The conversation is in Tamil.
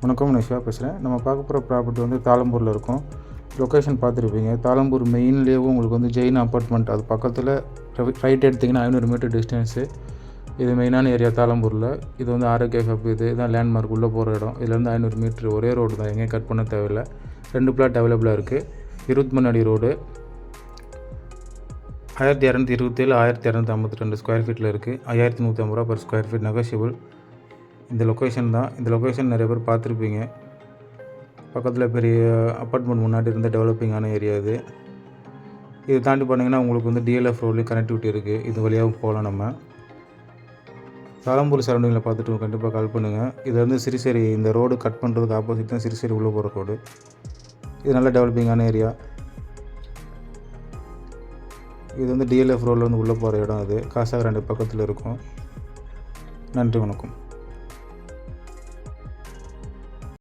வணக்கம், நான் சிவா பேசுகிறேன். நம்ம பார்க்க போகிற ப்ராப்பர்ட்டி வந்து தாளம்பூரில் இருக்கும். லொக்கேஷன் பார்த்துருப்பீங்க. தாளம்பூர் மெயின்லேயும் உங்களுக்கு வந்து ஜெயின் அப்பார்ட்மெண்ட் அது பக்கத்தில் ரைட் எடுத்திங்கன்னா 500 மீட்டர் டிஸ்டன்ஸு. இது மெயினான ஏரியா தாளம்பூரில். இது வந்து ஆரோக்கிய ஹப். இதுதான் லேண்ட்மார்க் உள்ளே போகிற இடம். இதுலேருந்து 500 மீட்ரு ஒரே ரோடு தான், எங்கேயும் கட் பண்ண தேவையில்லை. 2 பிளாட் அவைலபிளாக இருக்குது. 23 அடி ரோடு, 1227 1252 ஸ்கொயர் ஃபீட்டில் இருக்குது. 5150 ரூபா per ஸ்கொயர் ஃபீட் நெகோஷியபிள். இந்த லொக்கேஷன் தான். இந்த லொக்கேஷன் நிறைய பேர் பார்த்துருப்பீங்க. பக்கத்தில் பெரிய அப்பார்ட்மெண்ட் முன்னாடி இருந்த டெவலப்பிங்கான ஏரியா இது. இது தாண்டி போனீங்கன்னா உங்களுக்கு வந்து டிஎல்எஃப் ரோட்லேயும் கனெக்டிவிட்டி இருக்குது. இது வழியாகவும் போகலாம். நம்ம தாளம்பூர் சரௌண்டிங்கில் பார்த்துட்டு கண்டிப்பாக கால் பண்ணுங்கள். இது வந்து சிறுசேரி, இந்த ரோடு கட் பண்ணுறதுக்கு ஆப்போசிட் தான் சிறுசேரி உள்ளே போகிற ரோடு. இது நல்ல டெவலப்பிங்கான ஏரியா. இது வந்து டிஎல்எஃப் ரோடில் வந்து உள்ளே போகிற இடம். அது காசாகிராண்டி பக்கத்தில் இருக்கும். நன்றி, வணக்கம்.